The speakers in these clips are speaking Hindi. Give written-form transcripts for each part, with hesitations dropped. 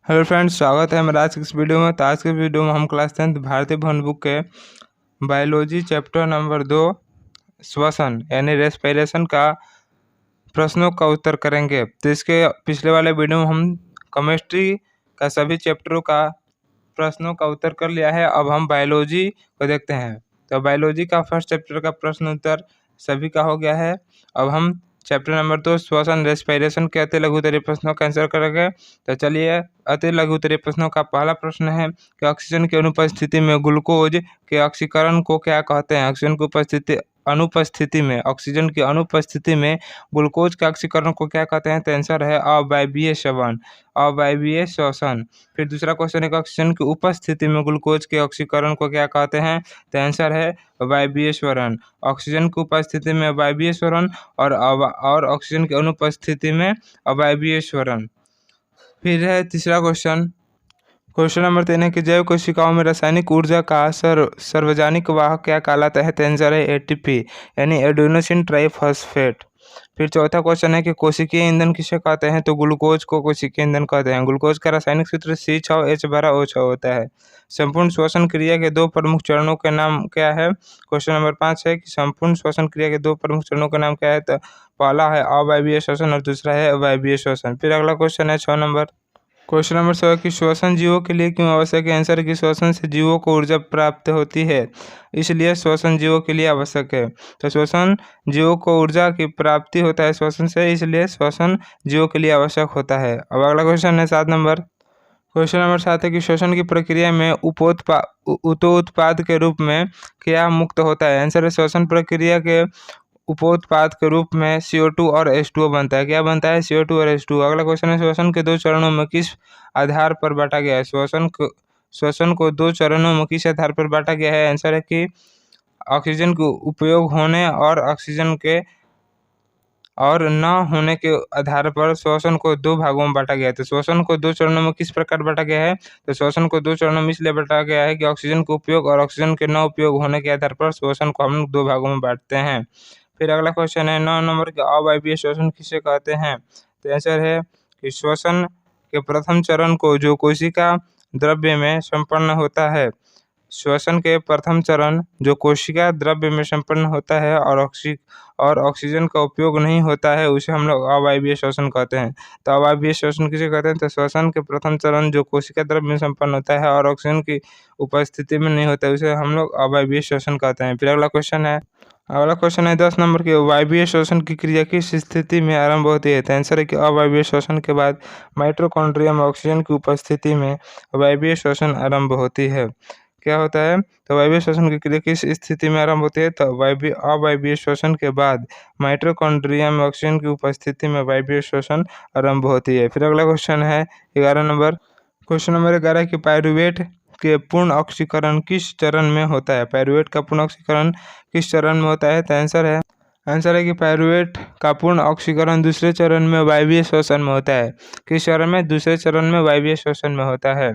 हेलो फ्रेंड्स, स्वागत है मेरा आज की इस वीडियो में। तो आज के वीडियो में हम क्लास 10 भारतीय भवन बुक के बायोलॉजी चैप्टर नंबर 2 श्वसन यानी रेस्पिरेशन का प्रश्नों का उत्तर करेंगे। तो इसके पिछले वाले वीडियो में हम केमिस्ट्री का सभी चैप्टरों का प्रश्नों का उत्तर कर लिया है। अब हम बायोलॉजी को देखते हैं। तो बायोलॉजी का फर्स्ट चैप्टर का प्रश्न उत्तर सभी का हो गया है। अब हम चैप्टर नंबर 2 श्वसन रेस्पिरेशन के अति लघु उत्तरीय प्रश्नों का आंसर करेंगे। तो चलिए, अति लघु उत्तरीय प्रश्नों का पहला प्रश्न है कि ऑक्सीजन की अनुपस्थिति में ग्लूकोज के ऑक्सीकरण को क्या कहते हैं। ऑक्सीजन की ऑक्सीजन की अनुपस्थिति में ग्लूकोज के ऑक्सीकरण को क्या कहते हैं। तो आंसर है अवायवीय श्वसन, अवायवीय श्वसन। फिर दूसरा क्वेश्चन है कि ऑक्सीजन की उपस्थिति में ग्लूकोज के ऑक्सीकरण को क्या कहते हैं। तो आंसर है वायवीय स्वरण। ऑक्सीजन की उपस्थिति में वायवीय स्वरण और ऑक्सीजन की अनुपस्थिति में अवायवीय स्वरण। फिर है तीसरा क्वेश्चन नंबर 3 है कि जैव कोशिकाओं में रासायनिक ऊर्जा का सार्वजनिक वाहक क्या कहलाता है। तो आंसर है एटीपी यानी एडेनोसिन ट्राइफॉस्फेट। फिर चौथा क्वेश्चन है कि कोशिकीय ईंधन किसे कहते हैं। तो ग्लूकोज को कोशिकीय ईंधन कहते हैं। ग्लूकोज का रासायनिक सूत्र C6H12O6 होता है। संपूर्ण श्वसन क्रिया के दो प्रमुख चरणों के नाम क्या है। क्वेश्चन नंबर 5 है कि संपूर्ण श्वसन क्रिया के दो प्रमुख चरणों का नाम क्या है। तो पहला है अवायवीय श्वसन और दूसरा है वायवीय श्वसन। फिर अगला क्वेश्चन है 6 नंबर। क्वेश्चन नंबर 6 कि श्वसन जीवों के लिए क्यों आवश्यक है। आंसर है कि श्वसन से जीवों को ऊर्जा प्राप्त होती है, इसलिए श्वसन जीवों के लिए आवश्यक है। तो श्वसन जीवों को ऊर्जा की प्राप्ति होता है श्वसन से, इसलिए श्वसन जीवों के लिए आवश्यक होता है। अब अगला क्वेश्चन है 7 नंबर। क्वेश्चन नंबर 7 है कि श्वसन की प्रक्रिया में उपोत्पाद के रूप में क्या मुक्त होता है। आंसर है श्वसन प्रक्रिया के उपोत्पाद के रूप में CO2 और H2O बनता है। क्या बनता है? CO2 और H2O। अगला क्वेश्चन है श्वसन के दो चरणों में किस आधार पर बांटा गया है। श्वसन को दो चरणों में किस आधार पर बांटा गया है। आंसर है कि ऑक्सीजन के उपयोग होने और ऑक्सीजन के और न होने के आधार पर श्वसन को दो भागों में बांटा गया है। तो श्वसन को दो चरणों में किस प्रकार बांटा गया है। तो श्वसन को दो चरणों में इसलिए बांटा गया है कि ऑक्सीजन के उपयोग और ऑक्सीजन के न उपयोग होने के आधार पर श्वसन को हम लोग दो भागों में बांटते हैं। फिर अगला क्वेश्चन है 9 नंबर के अवायवीय श्वसन किसे कहते हैं। तो आंसर है कि श्वसन के प्रथम चरण को जो कोशिका द्रव्य में संपन्न होता है। श्वसन के प्रथम चरण जो कोशिका द्रव्य में संपन्न होता है और ऑक्सीजन का उपयोग नहीं होता है, उसे हम लोग अवायवीय श्वसन कहते हैं। तो अवायवीय श्वसन किसे कहते हैं। तो श्वसन के प्रथम चरण जो कोशिका द्रव्य में संपन्न होता है और ऑक्सीजन की उपस्थिति में नहीं होता है, उसे हम लोग अवायवीय श्वसन कहते हैं। फिर अगला क्वेश्चन है 10 नंबर के वायवीय श्वसन की क्रिया किस स्थिति में आरंभ होती है। तो आंसर है कि अवायवीय श्वसन के बाद माइटोकॉन्ड्रिया में ऑक्सीजन की उपस्थिति में वायवीय श्वसन आरंभ होती है। क्या होता है। तो वायवीय श्वसन की क्रिया किस स्थिति में आरंभ होती है। तो अवायवीय श्वसन के बाद माइटोकॉन्ड्रिया में ऑक्सीजन की उपस्थिति में वायवीय श्वसन आरंभ होती है। फिर अगला क्वेश्चन है 11 नंबर। क्वेश्चन नंबर 11 कि पायरुवेट के पूर्ण ऑक्सीकरण किस चरण में होता है। पायरुवेट का पूर्ण ऑक्सीकरण किस चरण में होता है। तो आंसर है कि पायरुवेट का पूर्ण ऑक्सीकरण दूसरे चरण में वायवीय श्वसन में होता है। किस चरण में। दूसरे चरण में वायवीय श्वसन में होता है।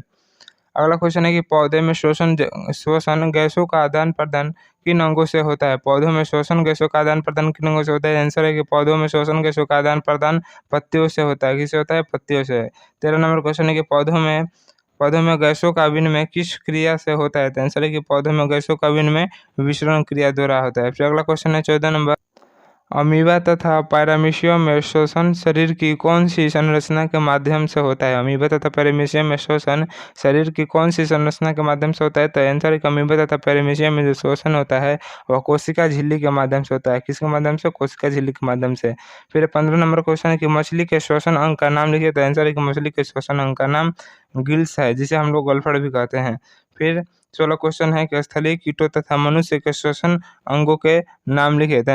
अगला क्वेश्चन है कि पौधे में श्वसन गैसों का आदान प्रदान किन अंगों से होता है। पौधों में श्वसन गैसों का आदान प्रदान किन अंगों से होता है। आंसर है कि पौधों में श्वसन गैसों का आदान प्रदान पत्तियों से होता है। किससे होता है। पत्तियों से। 13 नंबर क्वेश्चन है कि पौधों में गैसों का विनिमय किस क्रिया से होता है। तो आंसर है कि पौधों में गैसों का विनिमय विसरण क्रिया द्वारा होता है। फिर अगला क्वेश्चन है 14 नंबर। अमीबा तथा पैरामीशियम में श्वसन शरीर की कौन सी संरचना के माध्यम से होता है। अमीबा तथा पैरामीशियम में श्वसन शरीर की कौन सी संरचना के माध्यम से होता है। तो आंसर है कि अमीबा तथा पैरामीशियम में जो श्वसन होता है वह कोशिका झिल्ली के माध्यम से होता है। किसके माध्यम से। कोशिका झिल्ली के माध्यम से। फिर 15 नंबर क्वेश्चन है कि मछली के श्वसन अंग का नाम लिखिए। तो आंसर है कि मछली के श्वसन अंग का नाम गिल्स है, जिसे हम लोग गलफड़ भी कहते हैं। फिर 16 क्वेश्चन है कि स्थलीय कीटों तथा मनुष्य के श्वसन अंगों के नाम लिखिए। तो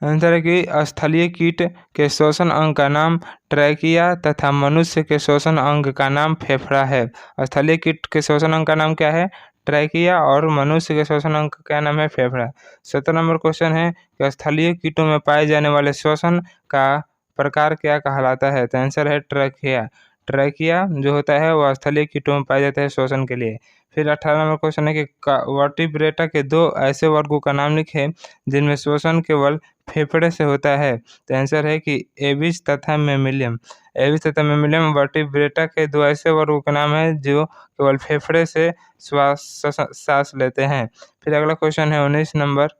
आंसर है कि स्थलीय कीट के श्वसन अंग का नाम ट्रैकिया तथा मनुष्य के श्वसन अंग का नाम फेफड़ा है। स्थलीय कीट के श्वसन अंग का नाम क्या है। ट्रैकिया और मनुष्य के श्वसन अंग का क्या नाम है। फेफड़ा। 17 नंबर क्वेश्चन है कि स्थलीय कीटों में पाए जाने वाले श्वसन का प्रकार क्या कहलाता है। तो आंसर है ट्रैकिया। ट्रैकिया जो होता है वह स्थलीय कीटों में पाया जाता है श्वसन के लिए। फिर 18 नंबर क्वेश्चन है कि वर्टिब्रेटा के दो ऐसे वर्गों का नाम लिखें जिनमें श्वसन केवल फेफड़े से होता है? तो आंसर है कि एबिस तथा मेमिलियम। एबिस तथा मेमिलियम वर्टिब्रेटा के दो ऐसे वर्गों का नाम है जो केवल फेफड़े से सांस लेते हैं। फिर अगला क्वेश्चन है 19 नंबर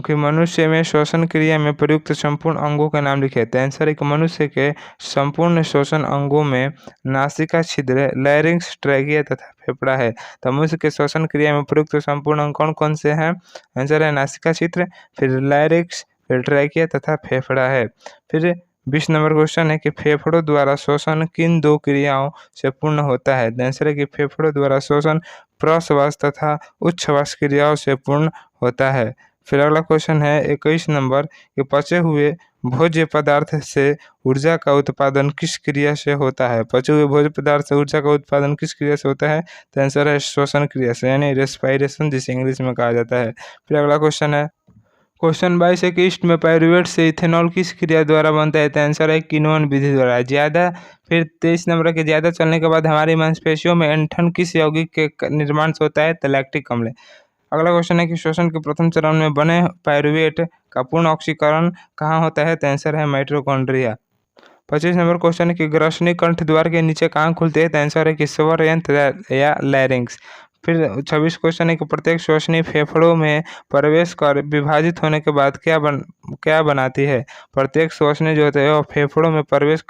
कि मनुष्य में श्वसन क्रिया में प्रयुक्त संपूर्ण अंगों का नाम लिखे। तो आंसर है कि मनुष्य के संपूर्ण श्वसन अंगों में नासिका छिद्र, लैरिंक्स, ट्रैकिया तथा फेफड़ा है। तो मनुष्य के श्वसन क्रिया में प्रयुक्त संपूर्ण अंग कौन कौन से हैं? आंसर है नासिका छिद्र, फिर लैरिंक्स, फिर ट्रैकिया तथा फेफड़ा है। फिर 20 नंबर क्वेश्चन है कि फेफड़ों द्वारा श्वसन किन दो क्रियाओं से पूर्ण होता है? तो आंसर है कि फेफड़ों द्वारा श्वसन प्रश्वास तथा उच्छ्वास क्रियाओं से पूर्ण होता है। फिर अगला क्वेश्चन है 21 नंबर कि पचे हुए भोज्य पदार्थ से ऊर्जा का उत्पादन किस क्रिया से होता है? पचे हुए भोज्य पदार्थ से ऊर्जा का उत्पादन किस क्रिया से होता है? तो आंसर है श्वसन क्रिया से, यानी रेस्पिरेशन जिसे इंग्लिश में कहा जाता है। फिर अगला क्वेश्चन है क्वेश्चन 22 है कि ईस्ट में पायरुवेट से इथेनॉल किस क्रिया द्वारा बनता है? तो आंसर है किण्वन विधि द्वारा। फिर 23 नंबर के ज़्यादा चलने के बाद हमारी मांसपेशियों में ऐंठन किस यौगिक के निर्माण से होता है? तो लैक्टिक अम्ल। अगला क्वेश्चन है कि श्वसन के प्रथम चरण में बने पायरुवेट का पूर्ण ऑक्सीकरण कहाँ होता है? तो आंसर है माइटोकॉन्ड्रिया। 25 नंबर क्वेश्चन है कि ग्रसनी कंठ द्वार के नीचे कहाँ खुलते हैं? तो आंसर है कि स्वर यंत्र या लैरिंक्स। फिर 26 क्वेश्चन है कि प्रत्येक श्वसनी फेफड़ों में प्रवेश कर विभाजित होने के बाद क्या बनाती है? प्रत्येक श्वसनी जो होते हैं वो फेफड़ों में प्रवेश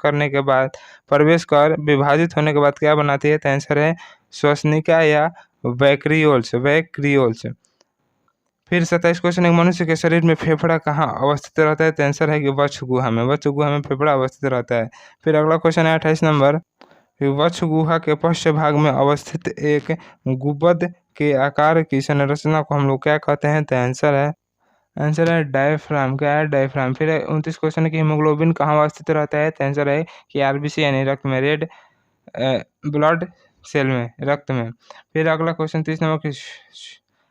कर विभाजित होने के बाद क्या बनाती है? तो आंसर है श्वसनिका या वैक्रियोल्स। फिर 27 क्वेश्चन है मनुष्य के शरीर में फेफड़ा कहाँ अवस्थित रहता है? तो आंसर है कि वक्ष गुहा में फेफड़ा अवस्थित रहता है। फिर अगला क्वेश्चन है 28 नंबर, वक्ष गुहा के पश्च भाग में अवस्थित एक गुंबद के आकार की संरचना को हम लोग क्या कहते हैं? तो आंसर है डायफ्राम। क्या है? डायफ्राम। फिर 29 क्वेश्चन है कि हीमोग्लोबिन कहाँ अवस्थित रहता है? तो आंसर है कि आरबीसी यानी रक्त में, रेड ब्लड सेल में, रक्त में। फिर अगला क्वेश्चन 30 नंबर की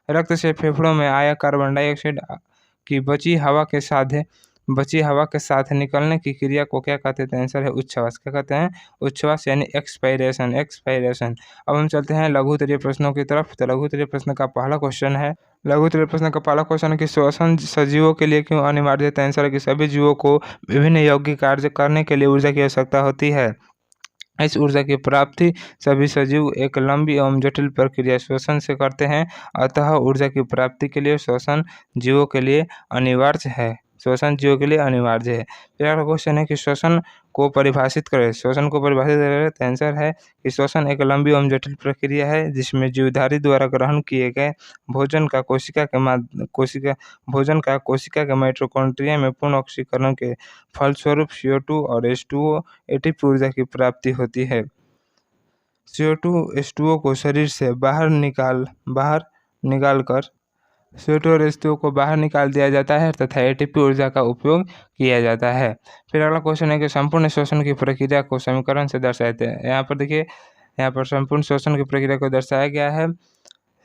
रक्त से फेफड़ों में आया कार्बन डाइऑक्साइड की बची हवा के साथ निकलने की क्रिया को क्या कहते हैं? आंसर है उच्छ्वास। क्या कहते हैं? उच्छ्वास यानी एक्सपायरेशन। अब हम चलते हैं लघु उत्तरीय प्रश्नों की तरफ। तो लघु उत्तरीय प्रश्न का पहला क्वेश्चन है कि श्वसन सजीवों के लिए क्यों अनिवार्य है? आंसर है कि सभी जीवों को विभिन्न यौगिक कार्य करने के लिए ऊर्जा की आवश्यकता होती है। इस ऊर्जा की प्राप्ति सभी सजीव एक लंबी एवं जटिल प्रक्रिया श्वसन से करते हैं, अतः ऊर्जा की प्राप्ति के लिए श्वसन जीवों के लिए अनिवार्य है। फिर अगला क्वेश्चन है कि श्वसन को परिभाषित करें। तो आंसर है कि श्वसन एक लंबी एवं जटिल प्रक्रिया है जिसमें जीवधारी द्वारा ग्रहण किए गए भोजन का कोशिका के माइटोकॉन्ड्रिया में पूर्ण ऑक्सीकरण के फलस्वरूप CO2 और H2O एटीपी ऊर्जा की प्राप्ति होती है। CO2 H2O को शरीर से बाहर निकाल दिया जाता है तथा एटीपी ऊर्जा का उपयोग किया जाता है। फिर अगला क्वेश्चन है कि संपूर्ण श्वसन की प्रक्रिया को समीकरण से दर्शाते हैं। यहाँ पर देखिए, यहाँ पर संपूर्ण श्वसन की प्रक्रिया को दर्शाया गया है।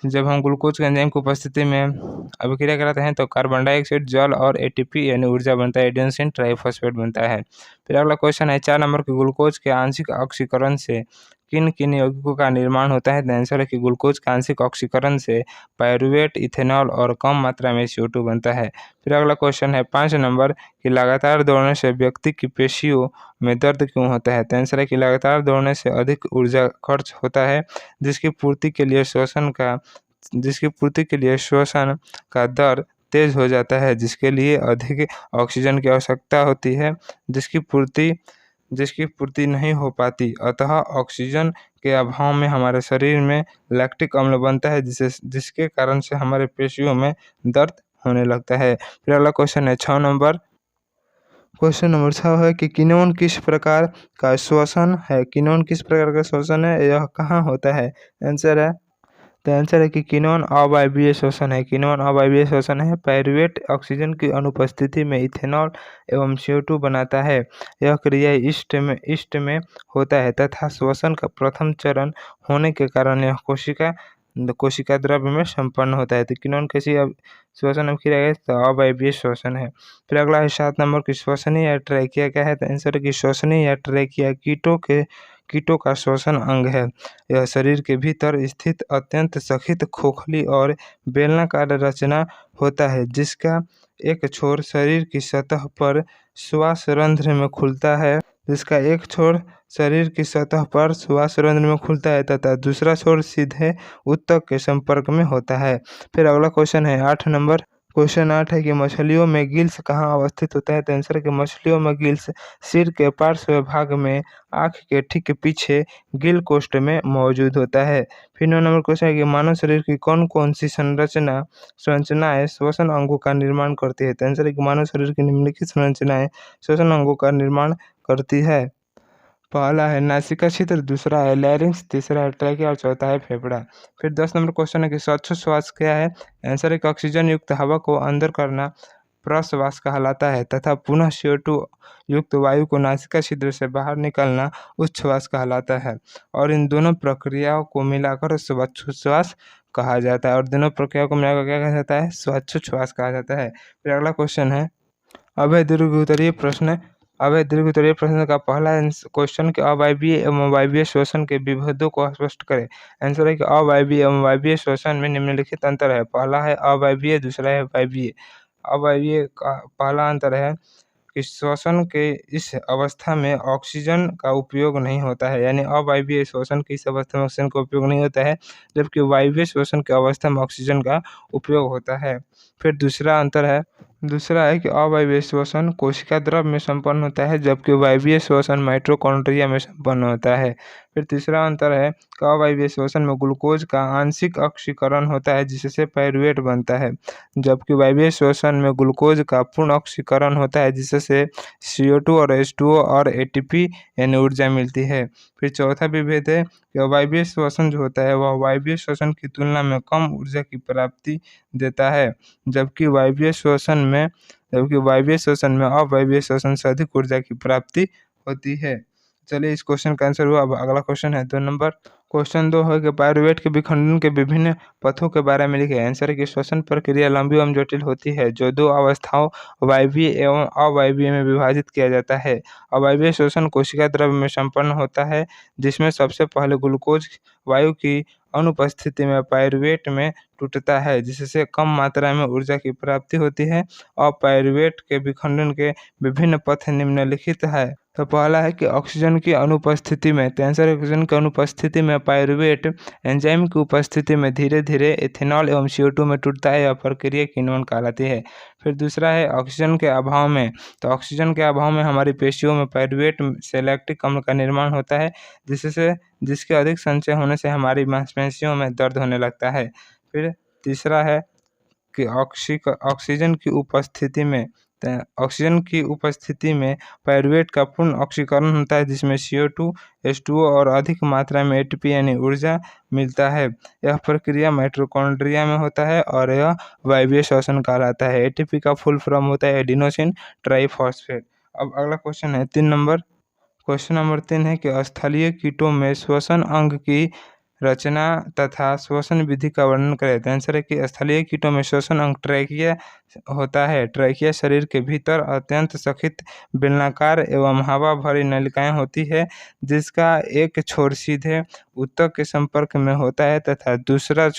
जब हम ग्लूकोज के एंजाइम की उपस्थिति में अभिक्रिया कराते हैं तो कार्बन डाइऑक्साइड, जल और एटीपी यानी ऊर्जा बनता है, एडेनोसिन ट्राइफॉस्फेट बनता है। फिर अगला क्वेश्चन है 4 नंबर के ग्लूकोज के आंशिक ऑक्सीकरण से किन किन यौगिकों का निर्माण होता है? तो आंसर है कि ग्लूकोज के आंशिक ऑक्सीकरण से पायरुवेट, इथेनॉल और कम मात्रा में CO2 बनता है। फिर अगला क्वेश्चन है 5 नंबर कि लगातार दौड़ने से व्यक्ति की पेशियों में दर्द क्यों होता है? तो आंसर है कि लगातार दौड़ने से अधिक ऊर्जा खर्च होता है जिसकी पूर्ति के लिए श्वसन का दर तेज हो जाता है, जिसके लिए अधिक ऑक्सीजन की आवश्यकता होती है जिसकी पूर्ति नहीं हो पाती, अतः ऑक्सीजन के अभाव में हमारे शरीर में लैक्टिक अम्ल बनता है जिसके कारण से हमारे पेशियों में दर्द होने लगता है। फिर अगला क्वेश्चन है 6 नंबर। क्वेश्चन नंबर 6 है कि किण्वन किस प्रकार का श्वसन है? यह कहाँ होता है? आंसर है कि किण्वन अवायवीय श्वसन है। पायरुवेट ऑक्सीजन की अनुपस्थिति में इथेनॉल एवं CO2 बनाता है। यह क्रिया ईस्ट में होता है तथा श्वसन का प्रथम चरण होने के कारण यह कोशिका द्रव्य में संपन्न होता है। तो किण्वन कैसी श्वसन अभिक्रिया है? तो अवायवीय श्वसन है। फिर अगला है 7 नंबर की श्वसनी या ट्रैकिया क्या है? तो आंसर है कि श्वसनी या ट्रैकिया कीटों का श्वसन अंग है। यह शरीर के भीतर स्थित अत्यंत सख्त, खोखली और बेलनाकार रचना होता है, जिसका एक छोर शरीर की सतह पर श्वास रंध्र में खुलता है तथा दूसरा छोर सीधे ऊतक के संपर्क में होता है। फिर अगला क्वेश्चन है 8 नंबर। क्वेश्चन 8 है कि मछलियों में गिल्स कहाँ अवस्थित होता है। तो आंसर है कि मछलियों में गिल्स सिर के पार्श्व भाग में आँख के ठीक पीछे गिल कोष्ठ में मौजूद होता है। फिर 9 नंबर क्वेश्चन है कि मानव शरीर की कौन कौन सी संरचनाएं श्वसन अंगों का निर्माण करती है। तो आंसर है कि मानव शरीर की निम्नलिखित संरचनाएं श्वसन अंगों का निर्माण करती है। पहला है नासिका क्षेत्र, दूसरा है लैरिंक्स, तीसरा है ट्रैकिया और चौथा है फेफड़ा। फिर 10 नंबर क्वेश्चन है कि श्वासोच्छ्वास क्या है। आंसर है कि ऑक्सीजन युक्त हवा को अंदर करना प्रश्वास कहलाता है तथा पुनः CO2 युक्त वायु को नासिका छिद्र से बाहर निकलना उच्छ्वास कहलाता है और इन दोनों प्रक्रियाओं को मिलाकर श्वासोच्छ्वास कहा जाता है क्या कहा जाता है? श्वासोच्छ्वास कहा जाता है। फिर अगला क्वेश्चन है अभय दीर्घ उत्तरीय प्रश्न का पहला क्वेश्चन कि अवायवीय एवं वायवीय श्वसन के विभेदों को स्पष्ट करें। आंसर है कि अवायवीय एवं वायवीय श्वसन में निम्नलिखित अंतर है। पहला है अवायवीय, दूसरा है वायवीय। अवायवीय का पहला अंतर है कि श्वसन के इस अवस्था में ऑक्सीजन का उपयोग नहीं होता है, यानी अवायवीय श्वसन की इस अवस्था में ऑक्सीजन का उपयोग नहीं होता है, जबकि वायवीय श्वसन की अवस्था में ऑक्सीजन का उपयोग होता है। फिर दूसरा है कि अवायवीय श्वसन कोशिका द्रव में संपन्न होता है, जबकि वायवीय श्वसन माइटोकॉन्ड्रिया में संपन्न होता है। फिर तीसरा अंतर है कि अवायवीय श्वसन में ग्लूकोज का आंशिक ऑक्सीकरण होता है, जिससे पायरुवेट बनता है, जबकि वायवीय श्वसन में ग्लूकोज का पूर्ण ऑक्सीकरण होता है, जिससे CO2 और H2O और ATP यानी ऊर्जा मिलती है। फिर चौथा विभेद है कि वायवीय श्वसन जो होता है वह वायवीय श्वसन की तुलना में कम ऊर्जा की प्राप्ति देता है, जबकि वायवीय श्वसन में अवायवीय श्वसन से अधिक ऊर्जा की प्राप्ति होती है। चलिए इस क्वेश्चन का आंसर हुआ। अब अगला क्वेश्चन है 2 नंबर। क्वेश्चन 2 है कि पायरुवेट के विखंडन के विभिन्न पथों के बारे में लिखे। आंसर है कि श्वसन प्रक्रिया लंबी एवं जटिल होती है, जो 2 अवस्थाओं वायवीय एवं अवायवीय में विभाजित किया जाता है। अवायवीय श्वसन कोशिका द्रव में संपन्न होता है, जिसमें सबसे पहले ग्लूकोज वायु की अनुपस्थिति में पायरुवेट में टूटता है, जिससे कम मात्रा में ऊर्जा की प्राप्ति होती है। अपायरुवेट के विखंडन के विभिन्न पथ निम्नलिखित है। तो पहला है कि ऑक्सीजन की अनुपस्थिति में, तो आंसर है ऑक्सीजन की अनुपस्थिति में पायरुवेट एंजाइम की उपस्थिति में धीरे धीरे इथेनॉल एवं CO2 में टूटता है। यह प्रक्रिया किण्वन कहलाती है। फिर दूसरा है ऑक्सीजन के अभाव में, तो ऑक्सीजन के अभाव में हमारी पेशियों में पायरुवेट से लैक्टिक अम्ल का निर्माण होता है, जिसके अधिक संचय होने से हमारी मांसपेशियों में दर्द होने लगता है। फिर तीसरा है कि ऑक्सीजन की उपस्थिति में पायरुवेट का पूर्ण ऑक्सीकरण होता है, जिसमें CO2, H2O और अधिक मात्रा में ATP यानी ऊर्जा मिलता है। यह प्रक्रिया माइटोकॉन्ड्रिया में होता है और यह वायवीय श्वसन कहलाता है। ATP का फुल फॉर्म होता है एडिनोसिन ट्राइफॉस्फेट। अब अगला क्वेश्चन है 3 नंबर। क्वेश्चन नंबर 3 है कि स्थलीय कीटों में श्वसन अंग की रचना तथा श्वसन विधि का वर्णन करें। तो आंसर है कि स्थलीय कीटों में श्वसन अंग ट्रैकिया होता है। ट्रैकिया शरीर के भीतर अत्यंत सख्त बेलनाकार एवं हवा भरी नलिकाएं होती है, जिसका एक छोर सीधे ऊतक के संपर्क में होता है तथा दूसरा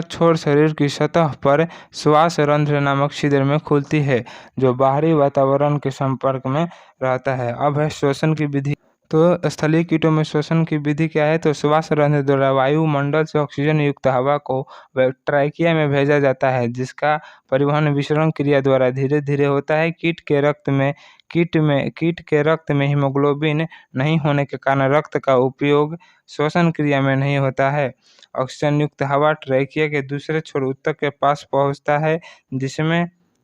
छोर शरीर की सतह पर श्वास रंध्र नामक छिद्र में खुलती है, जो बाहरी वातावरण के संपर्क में रहता है। अब है श्वसन की विधि। तो स्थलीय कीटों में श्वसन की विधि क्या है? तो श्वास रंध्र द्वारा वायुमंडल से ऑक्सीजन युक्त हवा को ट्रैकिया में भेजा जाता है, जिसका परिवहन विसरण क्रिया द्वारा धीरे धीरे होता है। कीट के रक्त में हीमोग्लोबिन नहीं होने के कारण रक्त का उपयोग श्वसन क्रिया में नहीं होता है। ऑक्सीजन युक्त हवा ट्रैकिया के दूसरे छोर ऊतक के पास पहुंचता है,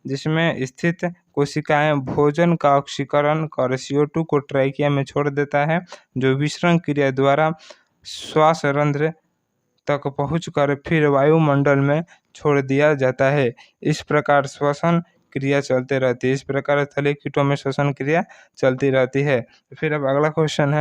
जिसमें स्थित कोशिकाएं भोजन का ऑक्सीकरण कर CO2 को ट्रैकिया में छोड़ देता है, जो विसरण क्रिया द्वारा श्वास रंध्र तक पहुंचकर फिर वायुमंडल में छोड़ दिया जाता है। इस प्रकार श्वसन क्रिया चलती रहती है। इस प्रकार स्थलीय कीटों में श्वसन क्रिया चलती रहती है। फिर अब अगला क्वेश्चन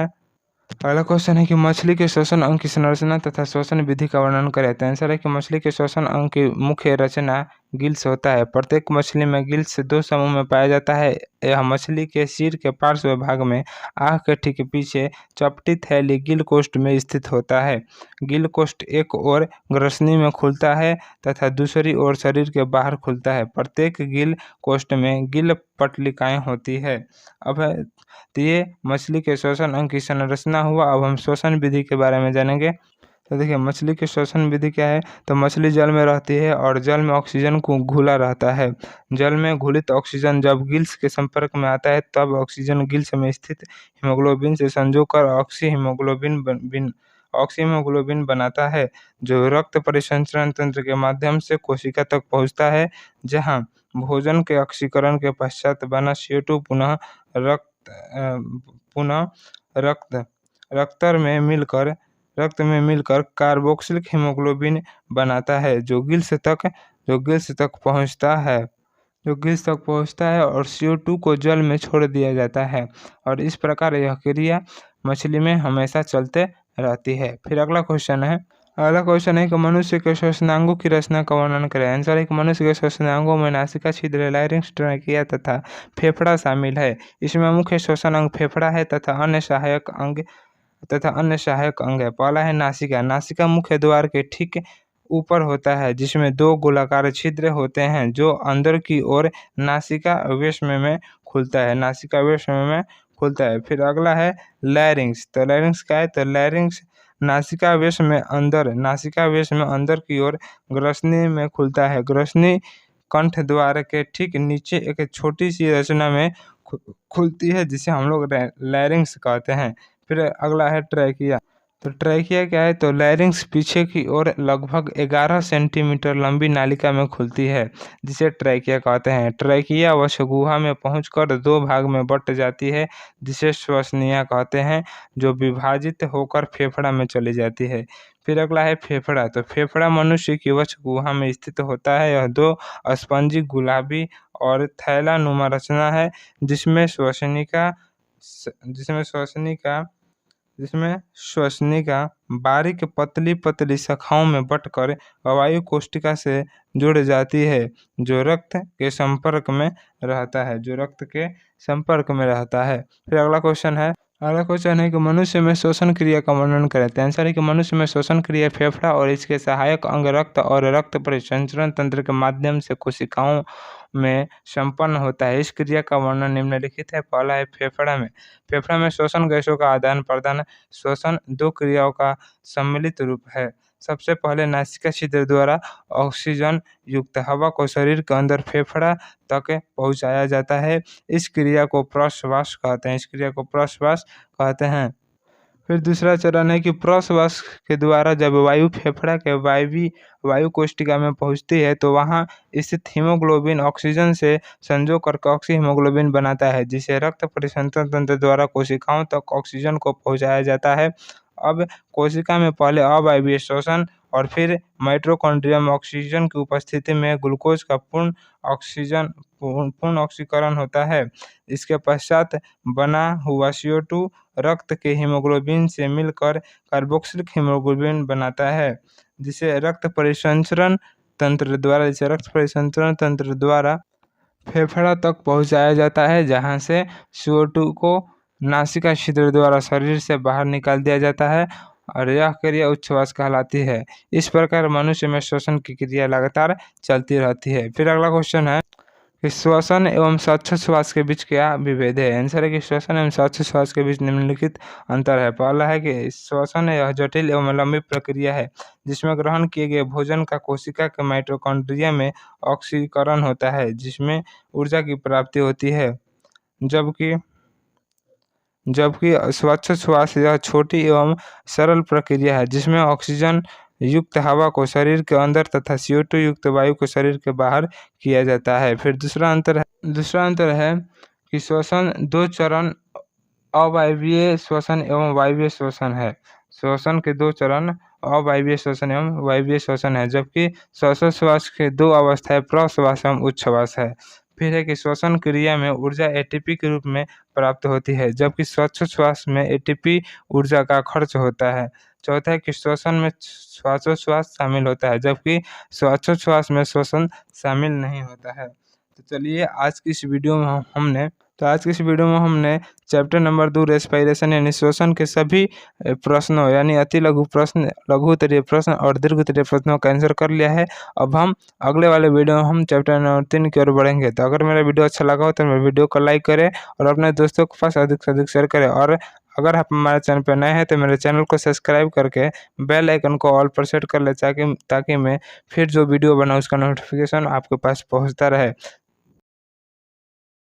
है कि मछली के श्वसन अंग की संरचना तथा श्वसन विधि का वर्णन करें। तो आंसर है कि मछली के श्वसन अंग की मुख्य रचना गिल्स होता है। प्रत्येक मछली में गिल्स दो समूह में पाया जाता है। यह मछली के सिर के पार्श्व भाग में आँख के ठीक पीछे चपटी थैली गिल कोष्ठ में स्थित होता है। गिल कोष्ठ एक ओर ग्रसनी में खुलता है तथा दूसरी ओर शरीर के बाहर खुलता है। प्रत्येक गिल कोष्ठ में गिल पटलिकाएं होती है। अब तो ये मछली के श्वसन अंग की संरचना हुआ। अब हम श्वसन विधि के बारे में जानेंगे। तो देखिए मछली की श्वसन विधि क्या है। तो मछली जल में रहती है और जल में ऑक्सीजन को घुला रहता है। जल में घुलित ऑक्सीजन जब गिल्स के संपर्क में आता है तब ऑक्सीजन गिल्स में स्थित हीमोग्लोबिन से संजोग कर ऑक्सी हीमोग्लोबिन बनाता है, जो रक्त परिसंचरण तंत्र के माध्यम से कोशिका तक पहुँचता है, जहाँ भोजन के ऑक्सीकरण के पश्चात बना CO2 पुनः रक्त में मिलकर कार्बोक्सिलिक हीमोग्लोबिन बनाता है, जो गिल्स तक पहुंचता है और CO2 को जल में छोड़ दिया जाता है। और इस प्रकार यह क्रिया मछली में हमेशा चलते रहती है। फिर अगला क्वेश्चन है कि मनुष्य के श्वसनांगों की रचना का वर्णन करें। आंसर है कि मनुष्य के श्वसनांगों में नासिका छिद्र, लाइरिंक्स, ट्रैकिया तथा फेफड़ा शामिल है। इसमें मुख्य श्वसन अंग फेफड़ा है तथा अन्य सहायक अंग है। पहला है नासिका। नासिका मुख्य द्वार के ठीक ऊपर होता है, जिसमें दो गोलाकार छिद्र होते हैं जो अंदर की ओर नासिका वेश्म में खुलता है। फिर अगला है लैरिंक्स। तो लैरिंक्स क्या है। तो लैरिंक्स नासिका वेश्म में अंदर की ओर ग्रसनी में खुलता है। ग्रसनी कंठ द्वार के ठीक नीचे एक छोटी सी रचना में खुलती है, जिसे हम लोग लैरिंक्स कहते हैं। फिर अगला है ट्रैकिया। तो ट्रैकिया क्या है। तो लैरिंक्स पीछे की ओर लगभग 11 सेंटीमीटर लंबी नालिका में खुलती है, जिसे ट्रैकिया कहते हैं। ट्रैकिया वक्षगुहा में पहुंचकर दो भाग में बट जाती है, जिसे श्वसनिया कहते हैं, जो विभाजित होकर फेफड़ा में चली जाती है। फिर अगला है फेफड़ा। तो फेफड़ा मनुष्य की वक्षगुहा में स्थित होता है। यह दो स्पंजी गुलाबी और थैलानुमा रचना है, जिसमें श्वसनिका बारीक पतली शाखाओं में बटकर वायु कोशिका से जुड़ जाती है, जो रक्त के संपर्क में रहता है। फिर अगला क्वेश्चन है कि मनुष्य में श्वसन क्रिया का वर्णन करें। तो आंसर है कि मनुष्य में श्वसन क्रिया फेफड़ा और इसके सहायक अंग रक्त और रक्त परिसंचरण तंत्र के माध्यम से कोशिकाओं में संपन्न होता है। इस क्रिया का वर्णन निम्नलिखित है। पहला है फेफड़ा में श्वसन गैसों का आदान प्रदान। श्वसन दो क्रियाओं का सम्मिलित रूप है। सबसे पहले नासिका छिद्र द्वारा ऑक्सीजन युक्त हवा को शरीर के अंदर फेफड़ा तक पहुंचाया जाता है। इस क्रिया को प्रश्वास कहते हैं। फिर दूसरा चरण है कि प्रश्वास के द्वारा जब वायु फेफड़ा के वायु कोशिका में पहुंचती है, तो वहां स्थित हीमोग्लोबिन ऑक्सीजन से संजोग करके ऑक्सी हीमोग्लोबिन बनाता है, जिसे रक्त परिसंचरण तंत्र द्वारा कोशिकाओं तक ऑक्सीजन को पहुंचाया जाता है। अब कोशिका में पहले अवायवीय श्वसन और फिर माइटोकॉन्ड्रिया में ऑक्सीजन की उपस्थिति में ग्लूकोज का पूर्ण ऑक्सीकरण होता है। इसके पश्चात बना हुआ CO2 रक्त के हीमोग्लोबिन से मिलकर कार्बोक्सिलिक हीमोग्लोबिन बनाता है, जिसे रक्त परिसंचरण तंत्र द्वारा फेफड़ा तक पहुंचाया जाता है, जहां से CO2 को नासिका छिद्र द्वारा शरीर से बाहर निकाल दिया जाता है और यह क्रिया उच्छ्वास कहलाती है। इस प्रकार मनुष्य में श्वसन की क्रिया लगातार चलती रहती है। फिर अगला क्वेश्चन है कि श्वसन एवं श्वासोच्छ्वास के बीच क्या विभेद है। आंसर है कि श्वसन एवं श्वासोच्छ्वास के बीच निम्नलिखित अंतर है। पहला है कि श्वसन यह जटिल एवं लंबी प्रक्रिया है, जिसमें ग्रहण किए गए भोजन का कोशिका के माइटोकॉन्ड्रिया में ऑक्सीकरण होता है, जिसमें ऊर्जा की प्राप्ति होती है। जबकि श्वासोच्छ्वास यह छोटी एवं सरल प्रक्रिया है, जिसमें ऑक्सीजन युक्त हवा को शरीर के अंदर तथा CO2 युक्त वायु को शरीर के बाहर किया जाता है। फिर दूसरा अंतर है कि श्वसन दो चरण अवायवीय श्वसन एवं वायवीय श्वसन है। श्वसन के दो चरण अवायवीय श्वसन एवं वायवीय श्वसन है, जबकि श्वासोच्छ्वास के दो अवस्थाएं प्रश्वास एवं उच्छ्वास है। फिर है कि श्वसन क्रिया में ऊर्जा एटीपी के रूप में प्राप्त होती है, जबकि श्वासोच्छ्वास में एटीपी ऊर्जा का खर्च होता है। चौथा है कि श्वसन में श्वासोच्छ्वास शामिल होता है, जबकि श्वासोच्छ्वास में श्वसन शामिल नहीं होता है। तो चलिए आज की इस वीडियो में हमने चैप्टर नंबर 2 रेस्पिरेशन यानी श्वसन के सभी प्रश्नों यानी अति लघु प्रश्न, लघु उत्तरीय प्रश्न और दीर्घ उत्तरीय प्रश्नों का आंसर कर लिया है। अब हम अगले वाले वीडियो में हम चैप्टर नंबर 3 की ओर बढ़ेंगे। तो अगर मेरा वीडियो अच्छा लगा हो तो मेरे वीडियो को लाइक करें और अपने दोस्तों के पास अधिक से अधिक शेयर करें। और अगर आप हमारे चैनल पर नए हैं तो मेरे चैनल को सब्सक्राइब करके बेल आइकन को ऑल पर सेट कर ले ताकि मैं फिर जो वीडियो बनाऊँ उसका नोटिफिकेशन आपके पास पहुँचता रहे।